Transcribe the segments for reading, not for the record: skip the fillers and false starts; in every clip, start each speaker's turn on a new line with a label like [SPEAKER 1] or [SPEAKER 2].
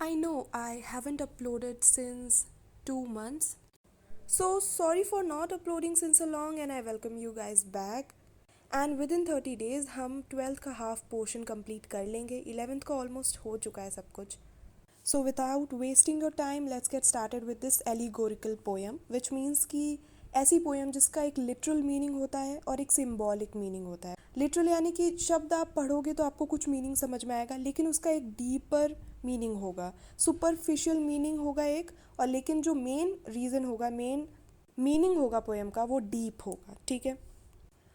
[SPEAKER 1] I know I haven't uploaded since 2 months. So sorry for not uploading since so long and I welcome you guys back. And within 30 days हम 12th का half portion complete कर लेंगे. 11th का almost हो चुका है सब कुछ. So without wasting your time, let's get started with this allegorical poem, which means कि ऐसी पोएम जिसका एक लिटरल मीनिंग होता है और एक सिंबॉलिक मीनिंग होता है. लिटरल यानी कि शब्द आप पढ़ोगे तो आपको कुछ मीनिंग समझ में आएगा, लेकिन उसका एक डीपर मीनिंग होगा, सुपरफिशियल मीनिंग होगा एक, और लेकिन जो मेन रीज़न होगा, मेन मीनिंग होगा पोएम का, वो डीप होगा. ठीक है.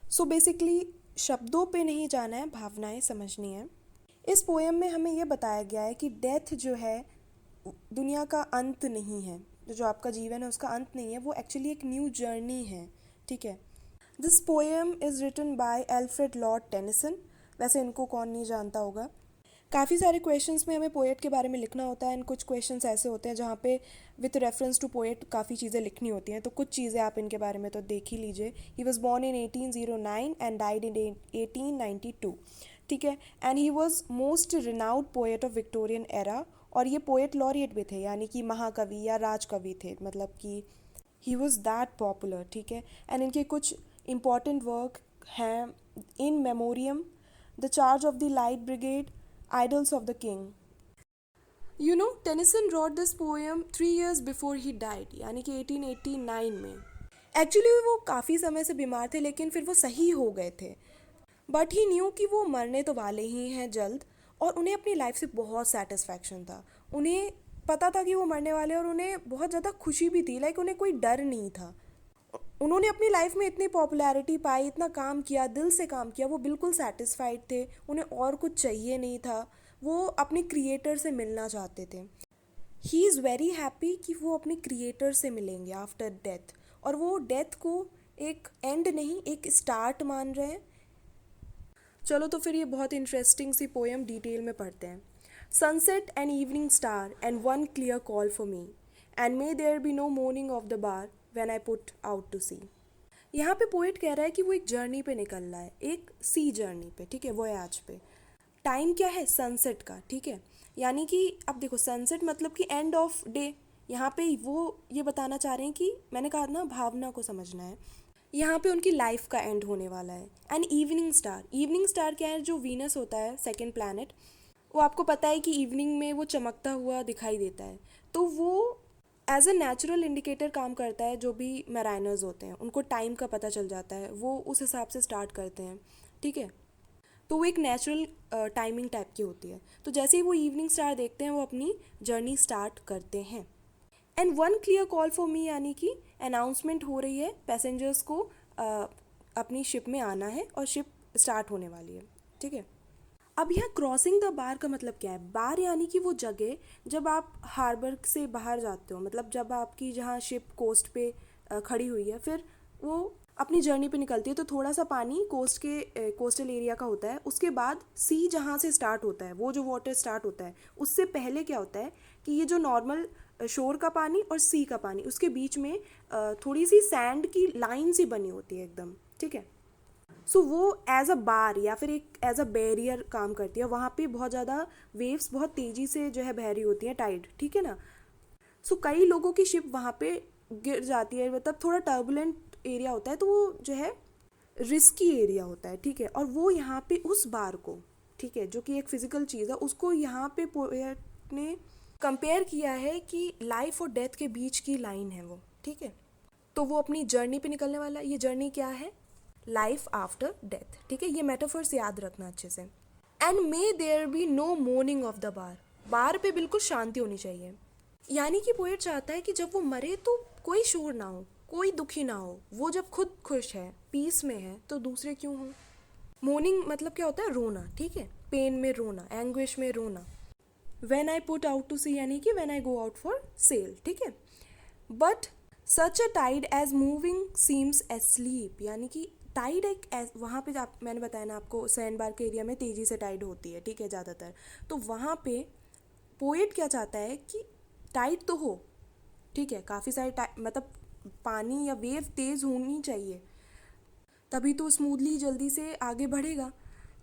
[SPEAKER 1] सो बेसिकली शब्दों पे नहीं जाना है, भावनाएं समझनी है. इस पोएम में हमें यह बताया गया है कि डेथ जो है दुनिया का अंत नहीं है, जो आपका जीवन है उसका अंत नहीं है, वो एक्चुअली एक न्यू जर्नी है. ठीक है. This poem is written by Alfred Lord Tennyson. वैसे इनको कौन नहीं जानता होगा. काफ़ी सारे क्वेश्चंस में हमें पोएट के बारे में लिखना होता है, एंड कुछ क्वेश्चंस ऐसे होते हैं जहाँ पे विथ रेफरेंस टू पोएट काफ़ी चीज़ें लिखनी होती हैं. तो कुछ चीज़ें आप इनके बारे में तो देख ही लीजिए. He was born in 1809 and died in 1892. ठीक है. And he was most renowned poet of Victorian era, और ये पोएट लॉरिएट भी थे, यानी कि महाकवि या राजकवि थे, मतलब कि ही वॉज दैट पॉपुलर. ठीक है. एंड इनके कुछ इम्पॉर्टेंट वर्क हैं: in memoriam, the charge of the light brigade, Idols of the King. You know, Tennyson wrote this poem 3 years before he died, यानी कि 1889 में. एक्चुअली वो काफ़ी समय से बीमार थे, लेकिन फिर वो सही हो गए थे. बट ही न्यू कि वो मरने तो वाले ही हैं जल्द, और उन्हें अपनी लाइफ से बहुत सेटिस्फैक्शन था. उन्हें पता था कि वो मरने वाले, और उन्हें बहुत ज़्यादा खुशी भी थी. लाइक उन्हें कोई डर नहीं था. उन्होंने अपनी लाइफ में इतनी पॉपुलैरिटी पाई, इतना काम किया, दिल से काम किया, वो बिल्कुल सेटिस्फाइड थे. उन्हें और कुछ चाहिए नहीं था. वो अपने क्रिएटर से मिलना चाहते थे. ही इज़ वेरी हैप्पी कि वो अपने क्रिएटर से मिलेंगे आफ्टर डेथ, और वो डेथ को एक एंड नहीं, एक स्टार्ट मान रहे हैं. चलो तो फिर ये बहुत इंटरेस्टिंग सी पोएम डिटेल में पढ़ते हैं. Sunset and evening star and one clear call for me, and may there be no morning of the bar when I put out to sea. यहाँ पे पोएट कह रहा है कि वो एक जर्नी पे निकल रहा है, एक सी जर्नी पे. ठीक है. वोयाज पे. टाइम क्या है? सनसेट का. ठीक है. यानी कि अब देखो, सनसेट मतलब कि एंड ऑफ डे. यहाँ पे वो ये बताना चाह रहे हैं कि मैंने कहा ना, भावना को समझना है. यहाँ पे उनकी लाइफ का एंड होने वाला है. And evening star. Evening star क्या है? जो वीनस होता है, सेकेंड प्लैनेट, वो आपको पता है कि इवनिंग में वो चमकता हुआ दिखाई देता है. तो वो एज अ नेचुरल इंडिकेटर काम करता है. जो भी मैराइनर्स होते हैं उनको टाइम का पता चल जाता है, वो उस हिसाब से स्टार्ट करते हैं. ठीक है. तो वो एक नेचुरल टाइमिंग टाइप की होती है. तो जैसे ही वो इवनिंग स्टार देखते हैं, वो अपनी जर्नी स्टार्ट करते हैं. And one clear call for मी, यानी कि अनाउंसमेंट हो रही है पैसेंजर्स को अपनी शिप में आना है, और शिप स्टार्ट होने वाली है. ठीक है. अब यहाँ क्रॉसिंग द बार का मतलब क्या है? बार यानी कि वो जगह जब आप हार्बर से बाहर जाते हो, मतलब जब आपकी जहाँ शिप कोस्ट पे खड़ी हुई है, फिर वो अपनी जर्नी पे निकलती है, तो थोड़ा सा पानी कोस्टल एरिया का होता है. उसके बाद सी जहाँ से स्टार्ट होता है, वो जो वाटर स्टार्ट होता है, उससे पहले क्या होता है कि ये जो नॉर्मल शोर का पानी और सी का पानी, उसके बीच में थोड़ी सी सैंड की लाइन सी बनी होती है एकदम. ठीक है. सो वो एज अ बार या फिर एक एज अ बैरियर काम करती है. वहाँ पे बहुत ज़्यादा वेव्स बहुत तेज़ी से जो है बह रही होती हैं, टाइड. ठीक है ना. सो कई लोगों की शिप वहाँ पे गिर जाती है, मतलब थोड़ा टर्बुलेंट एरिया होता है, तो वो जो है रिस्की एरिया होता है. ठीक है. और वो यहाँ पे उस बार को, ठीक है, जो कि एक फिजिकल चीज़ है, उसको यहाँ पे पोएट ने कंपेयर किया है कि लाइफ और डेथ के बीच की लाइन है वो. ठीक है. तो वो अपनी जर्नी पे निकलने वाला. ये जर्नी क्या है? Life after death. ठीक है. ये मेटाफर्स याद रखना अच्छे से. And may there be no morning of the bar. Bar पे बिल्कुल शांति होनी चाहिए. यानी कि पोएट चाहता है कि जब वो मरे तो कोई शोर ना हो, कोई दुखी ना हो. वो जब खुद खुश है, पीस में है, तो दूसरे क्यों हो? मॉर्निंग मतलब क्या होता है? रोना. ठीक है. पेन में रोना, एंग्विश में रोना. When I put out to sea, यानी कि when I go out for sail. ठीक है. But such a tide as moving seems asleep, यानी कि टाइड एक वहाँ पे मैंने बताया ना आपको, सैंड बार के एरिया में तेज़ी से टाइड होती है. ठीक है. ज़्यादातर तो वहाँ पे पोएट क्या चाहता है कि टाइड तो हो. ठीक है. काफ़ी सारे मतलब पानी या वेव तेज़ होनी चाहिए, तभी तो स्मूथली जल्दी से आगे बढ़ेगा.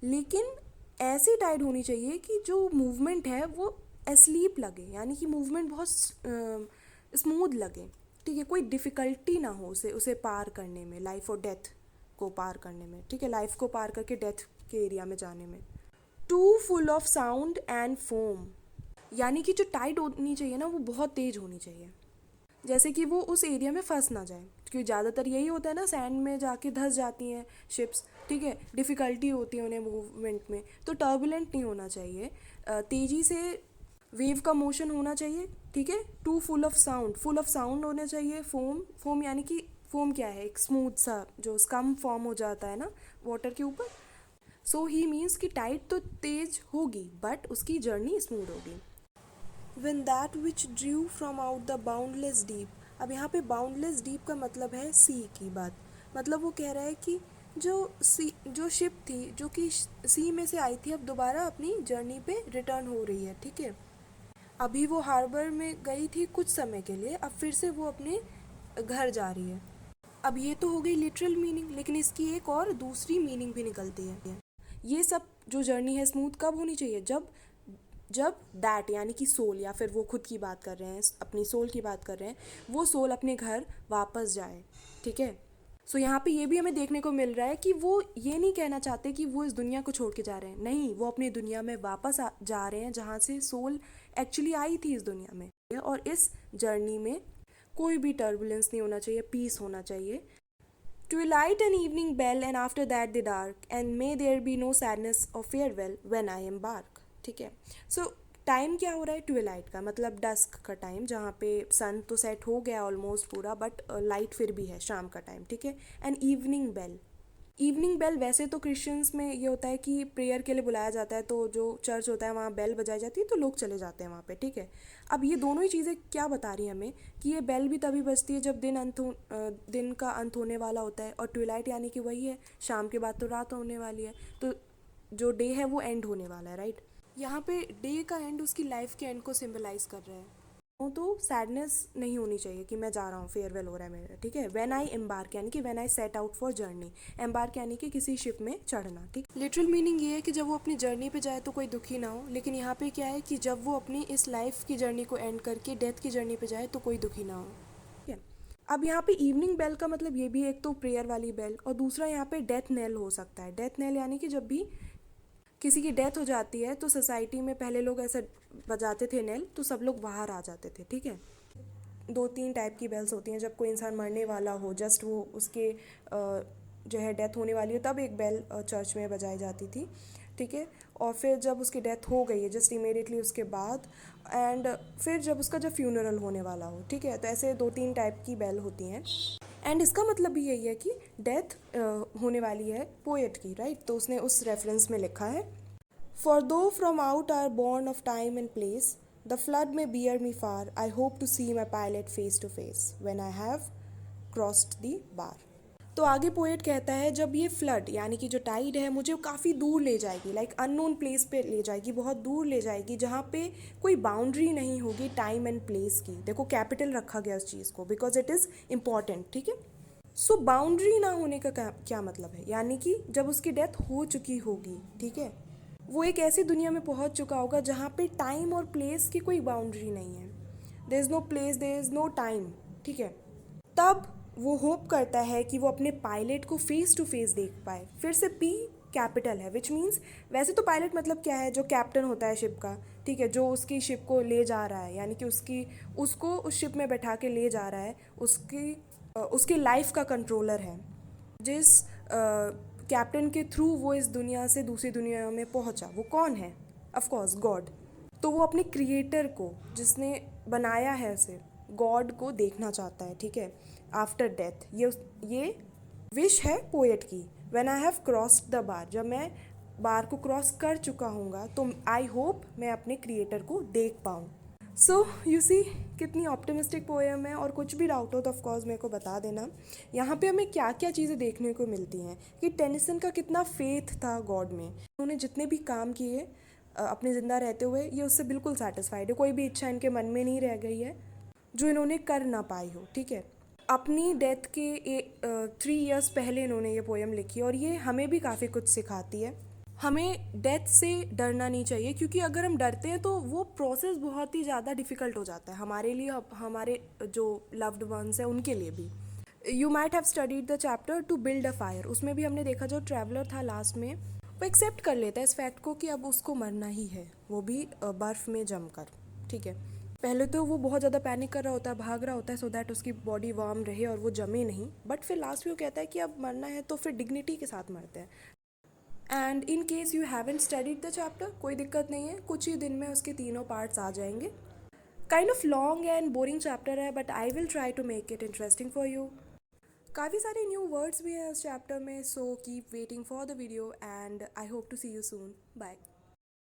[SPEAKER 1] लेकिन ऐसी टाइड होनी चाहिए कि जो मूवमेंट है वो एस्लीप लगे, यानी कि मूवमेंट बहुत स्मूथ लगे, ठीक है, कोई डिफ़िकल्टी ना हो उसे पार करने में, लाइफ और डेथ को पार करने में, ठीक है, लाइफ को पार करके डेथ के एरिया में जाने में। Too full of sound and foam, यानी कि जो टाइड होनी चाहिए ना वो बहुत तेज़ होनी चाहिए, जैसे कि वो उस एरिया में फंस ना जाए, क्योंकि ज़्यादातर यही होता है ना, सैंड में जाके धंस जाती हैं शिप्स, ठीक है, डिफ़िकल्टी होती है उन्हें मूवमेंट में, तो टर्बुलेंट नहीं होना चाहिए, तेज़ी से वेव का मोशन होना चाहिए, ठीक है। टू फुल ऑफ साउंड होना चाहिए। फोम यानी कि फोम क्या है, एक स्मूथ सा जो स्कम फॉर्म हो जाता है ना वाटर के ऊपर। सो ही मीन्स कि टाइड तो तेज होगी बट उसकी जर्नी स्मूथ होगी। When that which drew from out the boundless deep, अब यहाँ पे बाउंडलेस डीप का मतलब है सी की बात, मतलब वो कह रहा है कि जो शिप थी जो कि सी में से आई थी, अब दोबारा अपनी जर्नी पे रिटर्न हो रही है, ठीक है। अभी वो हार्बर में गई थी कुछ समय के लिए, अब फिर से वो अपने घर जा रही है। अब ये तो हो गई लिटरल मीनिंग, लेकिन इसकी एक और दूसरी मीनिंग भी निकलती है। ये सब जो जर्नी है स्मूथ कब होनी चाहिए, जब जब दैट यानी कि सोल, या फिर वो खुद की बात कर रहे हैं, अपनी सोल की बात कर रहे हैं, वो सोल अपने घर वापस जाए, ठीक है। सो यहाँ पे ये भी हमें देखने को मिल रहा है कि वो ये नहीं कहना चाहते कि वो इस दुनिया को छोड़ के जा रहे हैं, नहीं, वो अपनी दुनिया में वापस जा रहे हैं जहाँ से सोल एक्चुअली आई थी इस दुनिया में। और इस जर्नी में कोई भी टर्बुलेंस नहीं होना चाहिए, पीस होना चाहिए। Twilight and evening bell and after that the dark and may there be no sadness or farewell when I embark, ठीक है। सो टाइम क्या हो रहा है, ट्विलाइट का मतलब डस्क का टाइम, जहाँ पे सन तो सेट हो गया ऑलमोस्ट पूरा, बट लाइट फिर भी है, शाम का टाइम, ठीक है। एंड इवनिंग बेल वैसे तो क्रिश्चियंस में ये होता है कि प्रेयर के लिए बुलाया जाता है, तो जो चर्च होता है वहाँ बेल बजाई जाती है तो लोग चले जाते हैं वहाँ पे, ठीक है। अब ये दोनों ही चीज़ें क्या बता रही हैं हमें कि ये बेल भी तभी बजती है जब दिन का अंत होने वाला होता है, और ट्विलाइट यानी कि वही है, शाम के बाद तो रात होने वाली है, तो जो डे है वो एंड होने वाला है, राइट। यहाँ पे डे का एंड उसकी लाइफ के एंड को सिंबलाइज कर रहा है। तो सैडनेस नहीं होनी चाहिए कि मैं जा रहा हूँ, फेयरवेल हो रहा है मेरा, ठीक है। व्हेन आई एम्बार्क यानी कि when I set out for journey, embark यानी कि किसी शिप में चढ़ना, ठीक। लिटरल मीनिंग ये है कि जब वो अपनी जर्नी पे जाए तो कोई दुखी ना हो, लेकिन यहाँ पे क्या है कि जब वो अपनी इस लाइफ की जर्नी को एंड करके डेथ की जर्नी पे जाए तो कोई दुखी ना हो, ठीक है। अब यहाँ पे इवनिंग बेल का मतलब ये भी एक तो प्रेयर वाली बेल, और दूसरा यहाँ पे डेथ नेल हो सकता है। डेथ नेल यानी कि जब भी किसी की डेथ हो जाती है तो सोसाइटी में पहले लोग ऐसे बजाते थे नेल, तो सब लोग बाहर आ जाते थे, ठीक है। 2-3 टाइप की बेल्स होती हैं, जब कोई इंसान मरने वाला हो, जस्ट वो उसके जो है डेथ होने वाली हो, तब एक बेल चर्च में बजाई जाती थी, ठीक है। और फिर जब उसकी डेथ हो गई है जस्ट इमीडिएटली उसके बाद, एंड फिर जब उसका जब फ्यूनरल होने वाला हो, ठीक है, तो ऐसे 2-3 टाइप की बेल होती हैं। एंड इसका मतलब भी यही है कि डेथ होने वाली है पोएट की, राइट, तो उसने उस रेफरेंस में लिखा है, for though from out our born of time and place, the flood may bear me far, I hope to see my pilot face to face when I have crossed the bar। तो आगे poet कहता है, जब ये flood यानी कि जो Tide है मुझे काफ़ी दूर ले जाएगी, लाइक अननोन प्लेस पे ले जाएगी, बहुत दूर ले जाएगी, जहाँ पे कोई बाउंड्री नहीं होगी टाइम एंड प्लेस की। देखो कैपिटल रखा गया उस चीज़ को, बिकॉज इट इज़ इम्पॉर्टेंट, ठीक है। सो बाउंड्री ना होने का क्या मतलब है, यानी कि जब उसकी डेथ हो चुकी होगी, ठीक है, वो एक ऐसी दुनिया में पहुंच चुका होगा जहाँ पे टाइम और प्लेस की कोई बाउंड्री नहीं है, there is no place, there is no time, ठीक है। तब वो होप करता है कि वो अपने पायलट को फेस टू फेस देख पाए। फिर से पी कैपिटल है, विच मीन्स वैसे तो पायलट मतलब क्या है, जो कैप्टन होता है शिप का, ठीक है, जो उसकी शिप को ले जा रहा है, यानी कि उसको उस शिप में बैठा के ले जा रहा है, उसकी लाइफ का कंट्रोलर है, जिस कैप्टन के थ्रू वो इस दुनिया से दूसरी दुनिया में पहुंचा, वो कौन है, ऑफ कोर्स गॉड। तो वो अपने क्रिएटर को, जिसने बनाया है उसे, गॉड को देखना चाहता है, ठीक है, आफ्टर डेथ। ये विश है पोएट की। When I have crossed the bar, जब मैं बार को क्रॉस कर चुका हूँगा तो आई होप मैं अपने क्रिएटर को देख पाऊँ। सो यू सी कितनी ऑप्टिमिस्टिक पोएम है, और कुछ भी डाउट हो तो ऑफकोर्स मेरे को बता देना। यहाँ पे हमें क्या क्या चीज़ें देखने को मिलती हैं कि टेनिसन का कितना फेथ था गॉड में, उन्होंने जितने भी काम किए अपने ज़िंदा रहते हुए, ये उससे बिल्कुल सेटिस्फाइड है, कोई भी इच्छा इनके मन में नहीं रह गई है जो इन्होंने कर ना पाई हो, ठीक है। अपनी डेथ के 3 इयर्स पहले इन्होंने ये पोएम लिखी, और ये हमें भी काफ़ी कुछ सिखाती है। हमें डेथ से डरना नहीं चाहिए, क्योंकि अगर हम डरते हैं तो वो प्रोसेस बहुत ही ज़्यादा डिफ़िकल्ट हो जाता है हमारे लिए, हमारे जो लव्ड वंस हैं उनके लिए भी। You might have studied the chapter two build a fire, उसमें भी हमने देखा जो ट्रैवलर था लास्ट में, वो एक्सेप्ट कर लेता है इस फैक्ट को कि अब उसको मरना ही है, वो भी बर्फ़ में जम कर। ठीक है, पहले तो वो बहुत ज़्यादा पैनिक कर रहा होता है, भाग रहा होता है सो दैट उसकी बॉडी वार्म रहे और वो जमे नहीं, बट फिर लास्ट में वो कहता है कि अब मरना है तो फिर डिग्निटी के साथ मरते हैं। And in case you haven't studied the chapter, कोई दिक्कत नहीं है, कुछ ही दिन में उसके तीनों पार्ट्स आ जाएंगे। Kind of long and boring chapter है, but I will try to make it interesting for you. काफ़ी सारे न्यू वर्ड्स भी हैं इस चैप्टर में, so keep waiting for the video and I hope to see you soon. Bye.